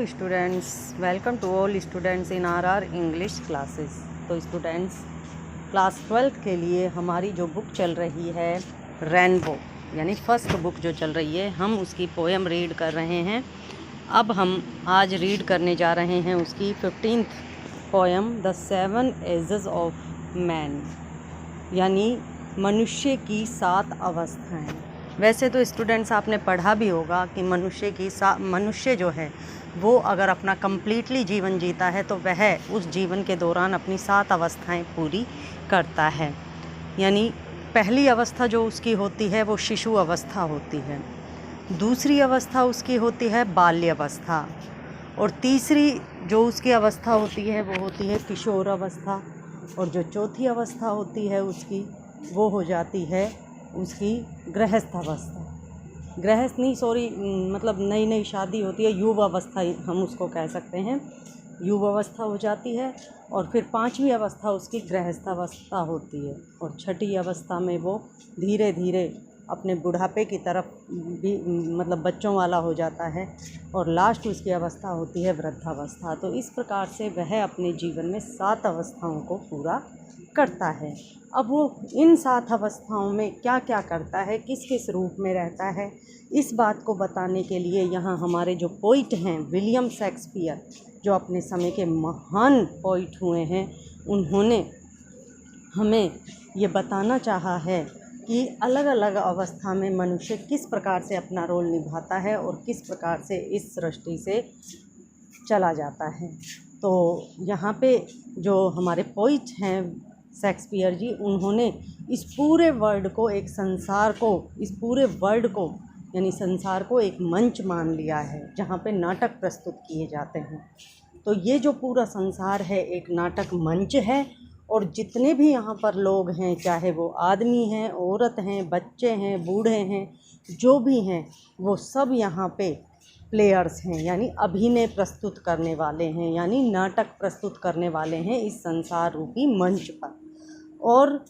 Students, welcome to all students in our English classes. तो students, class 12th के लिए हमारी जो बुक चल रही है रेनबो, यानी फर्स्ट बुक जो चल रही है, हम उसकी पोएम रीड कर रहे हैं। अब हम आज रीड करने जा रहे हैं उसकी 15th poem, the 7 ages of man, यानी मनुष्य की 7 अवस्थाएं। वैसे तो स्टूडेंट्स आपने पढ़ा भी होगा कि मनुष्य जो है वो अगर अपना कंप्लीटली जीवन जीता है तो वह उस जीवन के दौरान अपनी 7 अवस्थाएं पूरी करता है। यानी पहली अवस्था जो उसकी होती है वो शिशु अवस्था होती है, दूसरी अवस्था उसकी होती है बाल्यावस्था, और तीसरी जो उसकी अवस्था होती है वो होती है किशोर अवस्था, और जो चौथी अवस्था होती है उसकी वो हो जाती है उसकी गृहस्थ अवस्था। गृहस्थ नहीं, सॉरी, मतलब नई नई शादी होती है, युवावस्था हम उसको कह सकते हैं, युवावस्था हो जाती है। और फिर 5वीं अवस्था उसकी गृहस्थ अवस्था होती है, और 6ठी अवस्था में वो धीरे धीरे अपने बुढ़ापे की तरफ भी मतलब बच्चों वाला हो जाता है, और लास्ट उसकी अवस्था होती है वृद्धावस्था। तो इस प्रकार से वह अपने जीवन में 7 अवस्थाओं को पूरा करता है। अब वो इन 7 अवस्थाओं में क्या क्या करता है, किस किस रूप में रहता है, इस बात को बताने के लिए यहाँ हमारे जो पोइट हैं विलियम शेक्सपियर, जो अपने समय के महान पोइट हुए हैं, उन्होंने हमें ये बताना चाहा है कि अलग अलग अवस्था में मनुष्य किस प्रकार से अपना रोल निभाता है और किस प्रकार से इस सृष्टि से चला जाता है। तो यहाँ पे जो हमारे पोइट हैं शेक्सपियर जी, उन्होंने इस पूरे वर्ल्ड को, एक संसार को, इस पूरे वर्ल्ड को यानी संसार को एक मंच मान लिया है जहाँ पे नाटक प्रस्तुत किए जाते हैं। तो ये जो पूरा संसार है एक नाटक मंच है, और जितने भी यहाँ पर लोग हैं, चाहे वो आदमी हैं, औरत हैं, बच्चे हैं, बूढ़े हैं, जो भी हैं, वो सब यहाँ पे प्लेयर्स हैं, यानी अभिनय प्रस्तुत करने वाले हैं, यानी नाटक प्रस्तुत करने वाले हैं इस संसार रूपी मंच पर। और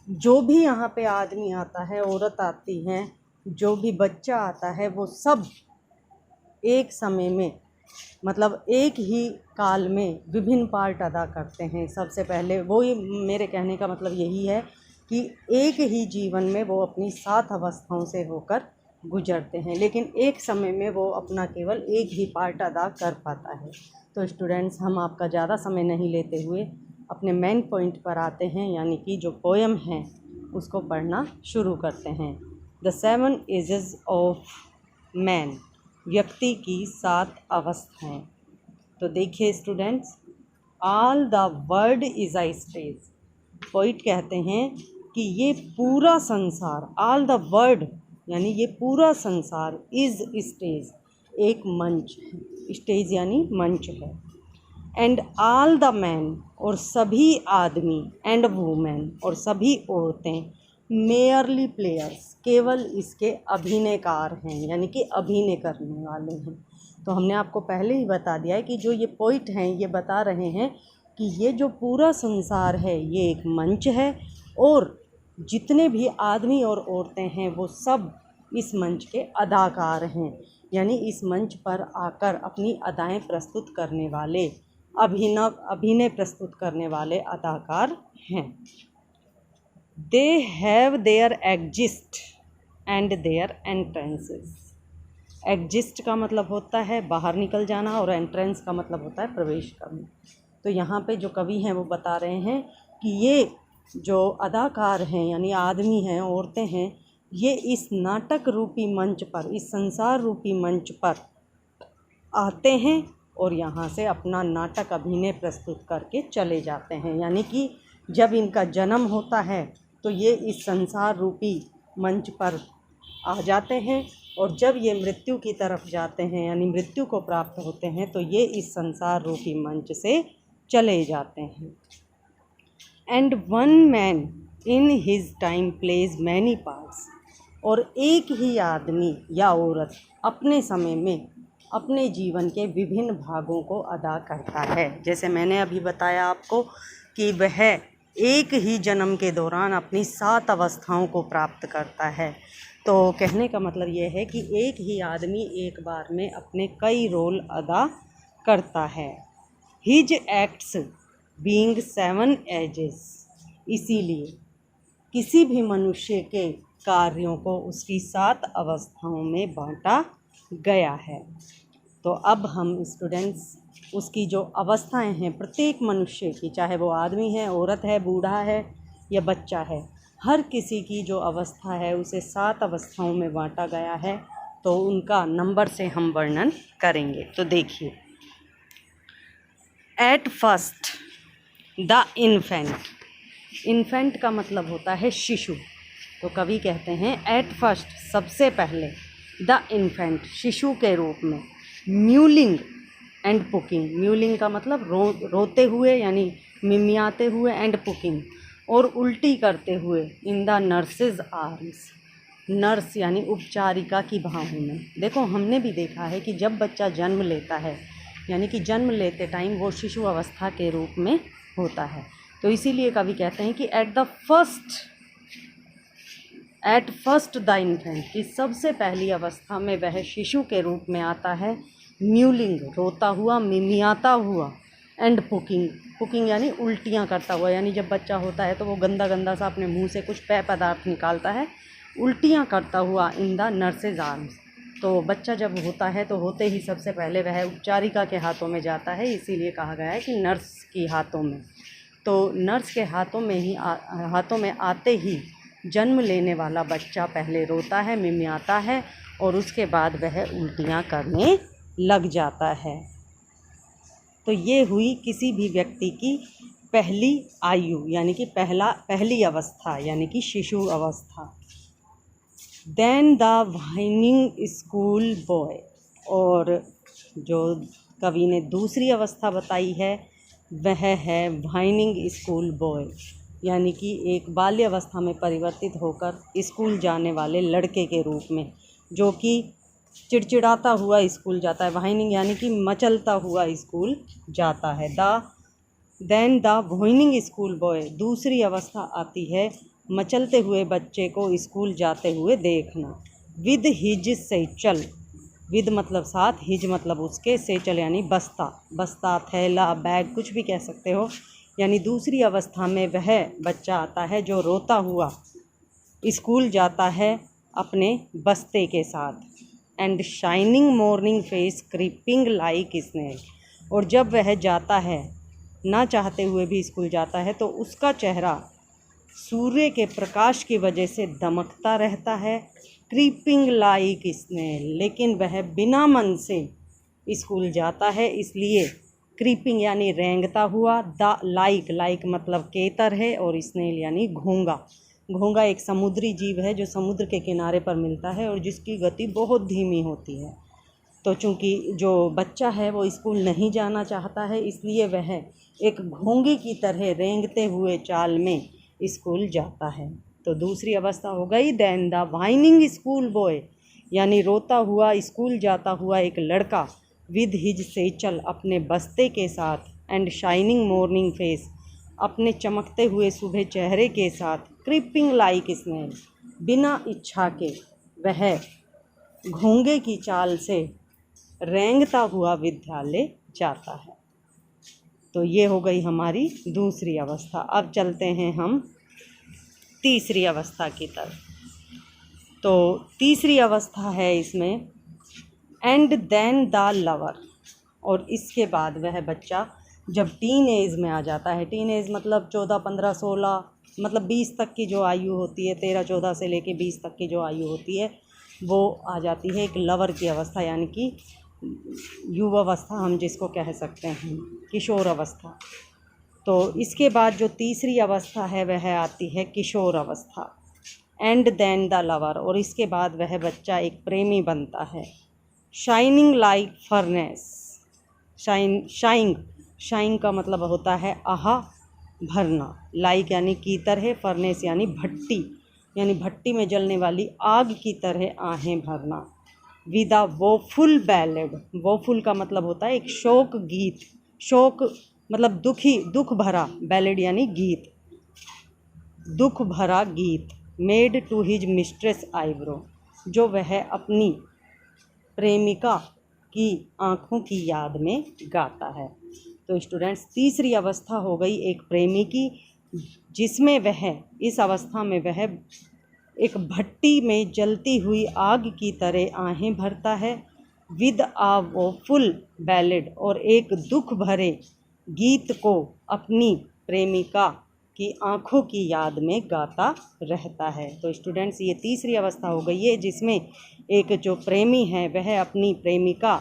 जो भी यहाँ पे आदमी आता है, औरत आती हैं, जो भी बच्चा आता है, वो सब एक समय में, मतलब एक ही काल में विभिन्न पार्ट अदा करते हैं। सबसे पहले वो ही, मेरे कहने का मतलब यही है कि एक ही जीवन में वो अपनी 7 अवस्थाओं से होकर गुजरते हैं, लेकिन एक समय में वो अपना केवल एक ही पार्ट अदा कर पाता है। तो स्टूडेंट्स, हम आपका ज़्यादा समय नहीं लेते हुए अपने मेन पॉइंट पर आते हैं, यानी कि जो पोएम है उसको पढ़ना शुरू करते हैं। द 7 एजेस ऑफ मैन, व्यक्ति की 7 अवस्थाएं। तो देखिए students, all the world is a stage. Poet कहते हैं कि ये पूरा संसार, ऑल द वर्ल्ड यानी ये पूरा संसार, इज़ स्टेज, एक मंच है। स्टेज यानी मंच है। एंड ऑल द मैन, और सभी आदमी, एंड वुमेन, और सभी औरतें, मेयरली प्लेयर्स, केवल इसके अभिनयकार हैं, यानी कि अभिनय करने वाले हैं। तो हमने आपको पहले ही बता दिया है कि जो ये पोइट हैं ये बता रहे हैं कि ये जो पूरा संसार है ये एक मंच है, और जितने भी आदमी और औरतें हैं वो सब इस मंच के अदाकार हैं, यानी इस मंच पर आकर अपनी अदाएं प्रस्तुत करने वाले, अभिनय प्रस्तुत करने वाले अदाकार हैं। They have their exits and their entrances. Exits का मतलब होता है बाहर निकल जाना, और एंट्रेंस का मतलब होता है प्रवेश करना। तो यहाँ पे जो कवि हैं वो बता रहे हैं कि ये जो अदाकार हैं, यानी आदमी हैं, औरतें हैं, ये इस नाटक रूपी मंच पर, इस संसार रूपी मंच पर आते हैं और यहाँ से अपना नाटक अभिनय प्रस्तुत करके चले जाते हैं। यानी कि जब इनका जन्म होता है तो ये इस संसार रूपी मंच पर आ जाते हैं, और जब ये मृत्यु की तरफ जाते हैं, यानी मृत्यु को प्राप्त होते हैं, तो ये इस संसार रूपी मंच से चले जाते हैं। And one man in his time plays many parts, और एक ही आदमी या औरत अपने समय में अपने जीवन के विभिन्न भागों को अदा करता है। जैसे मैंने अभी बताया आपको कि वह एक ही जन्म के दौरान अपनी 7 अवस्थाओं को प्राप्त करता है। तो कहने का मतलब ये है कि एक ही आदमी एक बार में अपने कई रोल अदा करता है। हिज एक्ट्स बीइंग 7 एजेस, इसीलिए किसी भी मनुष्य के कार्यों को उसकी 7 अवस्थाओं में बांटा गया है। तो अब हम स्टूडेंट्स उसकी जो अवस्थाएं हैं प्रत्येक मनुष्य की, चाहे वो आदमी है, औरत है, बूढ़ा है या बच्चा है, हर किसी की जो अवस्था है उसे 7 अवस्थाओं में बांटा गया है। तो उनका नंबर से हम वर्णन करेंगे। तो देखिए, at first the infant, infant का मतलब होता है शिशु। तो कवि कहते हैं एट फर्स्ट, सबसे पहले, द इन्फेंट, शिशु के रूप में, म्यूलिंग एंड पुकिंग, म्यूलिंग का मतलब रोते हुए यानी मिमियाते हुए, एंड पुकिंग और उल्टी करते हुए, in the nurses arms, nurse यानी उपचारिका की बाहों में। देखो, हमने भी देखा है कि जब बच्चा जन्म लेता है यानी कि जन्म लेते टाइम वो शिशु अवस्था के रूप में होता है। तो इसीलिए कवि कहते हैं कि एट फर्स्ट द इन्फेंट, कि सबसे पहली अवस्था में वह शिशु के रूप में आता है, म्यूलिंग, रोता हुआ, मिमियाता हुआ, एंड पुकिंग, पुकिंग यानी उल्टियाँ करता हुआ, यानी जब बच्चा होता है तो वो गंदा गंदा सा अपने मुंह से कुछ पेय पदार्थ निकालता है, उल्टियाँ करता हुआ, इन द नर्सेज आर्म्स। तो बच्चा जब होता है तो होते ही सबसे पहले वह उपचारिका के हाथों में जाता है, इसीलिए कहा गया है कि नर्स की हाथों में। तो नर्स के हाथों में आते ही जन्म लेने वाला बच्चा पहले रोता है, मिमियाता है और उसके बाद वह उल्टियाँ करने लग जाता है। तो ये हुई किसी भी व्यक्ति की पहली आयु यानी कि पहली अवस्था यानी कि शिशु अवस्था। Then the whining schoolboy, और जो कवि ने दूसरी अवस्था बताई है वह है वाइनिंग स्कूल बॉय, यानी कि एक बाल्य अवस्था में परिवर्तित होकर स्कूल जाने वाले लड़के के रूप में, जो कि चिड़चिड़ाता हुआ स्कूल जाता है। वाइनिंग यानी कि मचलता हुआ स्कूल जाता है। Then the whining schoolboy, दूसरी अवस्था आती है मचलते हुए बच्चे को स्कूल जाते हुए देखना। विद हिज सेचल, विद मतलब साथ, हिज मतलब उसके, सेचल यानी बस्ता, थैला, बैग, कुछ भी कह सकते हो। यानी दूसरी अवस्था में वह बच्चा आता है जो रोता हुआ स्कूल जाता है अपने बस्ते के साथ। And shining morning face creeping like snail, और जब वह जाता है, ना चाहते हुए भी स्कूल जाता है, तो उसका चेहरा सूर्य के प्रकाश की वजह से दमकता रहता है। क्रीपिंग लाइक स्नेल, लेकिन वह बिना मन से स्कूल जाता है, इसलिए क्रीपिंग यानी रेंगता हुआ, लाइक मतलब केतर है, और स्नेल यानी घोंगा। घोंगा एक समुद्री जीव है जो समुद्र के किनारे पर मिलता है और जिसकी गति बहुत धीमी होती है। तो चूँकि जो बच्चा है वो स्कूल नहीं जाना चाहता है, इसलिए वह एक घोंगे की तरह रेंगते हुए चाल में स्कूल जाता है। तो दूसरी अवस्था हो गई then the whining schoolboy, यानी रोता हुआ स्कूल जाता हुआ एक लड़का, विद हिज सेचल, अपने बस्ते के साथ, एंड शाइनिंग मॉर्निंग फेस, अपने चमकते हुए सुबह चेहरे के साथ, क्रीपिंग लाइक स्नेल, बिना इच्छा के वह घोंगे की चाल से रेंगता हुआ विद्यालय जाता है। तो ये हो गई हमारी दूसरी अवस्था। अब चलते हैं हम तीसरी अवस्था की तरफ। तो तीसरी अवस्था है इसमें एंड देन द लवर, और इसके बाद वह बच्चा जब टीन एज में आ जाता है, टीन एज मतलब 14, 15, 16 मतलब 20 तक की जो आयु होती है, 13, 14 से लेके 20 तक की जो आयु होती है वो आ जाती है एक लवर की अवस्था, यानी कि युवावस्था हम जिसको कह सकते हैं, किशोर अवस्था। तो इसके बाद जो तीसरी अवस्था है वह आती है किशोर अवस्था। एंड देन द लवर, और इसके बाद वह बच्चा एक प्रेमी बनता है। शाइनिंग लाइक फर्नेस, शाइन का मतलब होता है आहा, भरना, लाइक यानी की तरह, फर्नेस यानी भट्टी, यानी भट्टी में जलने वाली आग की तरह आहें भरना। With a woeful ballad, woeful का मतलब होता है एक शोक गीत, शोक मतलब दुख भरा, बैलेड यानी गीत, दुख भरा गीत। Made to his mistress eyebrow, जो वह अपनी प्रेमिका की आँखों की याद में गाता है। तो स्टूडेंट्स, तीसरी अवस्था हो गई एक प्रेमी की, जिसमें वह इस अवस्था में वह एक भट्टी में जलती हुई आग की तरह आहें भरता है विद आ वोफुल बैलेड, और एक दुख भरे गीत को अपनी प्रेमिका की आँखों की याद में गाता रहता है। तो स्टूडेंट्स, ये तीसरी अवस्था हो गई है जिसमें एक जो प्रेमी है वह अपनी प्रेमिका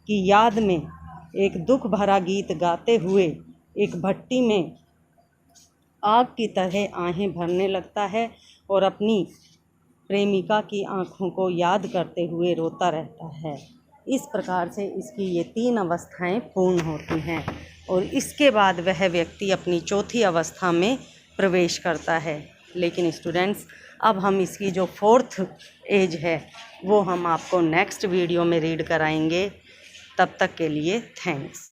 की याद में एक दुख भरा गीत गाते हुए एक भट्टी में आग की तरह आहें भरने लगता है और अपनी प्रेमिका की आँखों को याद करते हुए रोता रहता है। इस प्रकार से इसकी ये 3 अवस्थाएं पूर्ण होती हैं और इसके बाद वह व्यक्ति अपनी चौथी अवस्था में प्रवेश करता है। लेकिन स्टूडेंट्स, अब हम इसकी जो 4th एज है वो हम आपको नेक्स्ट वीडियो में रीड कराएंगे। तब तक के लिए थैंक्स।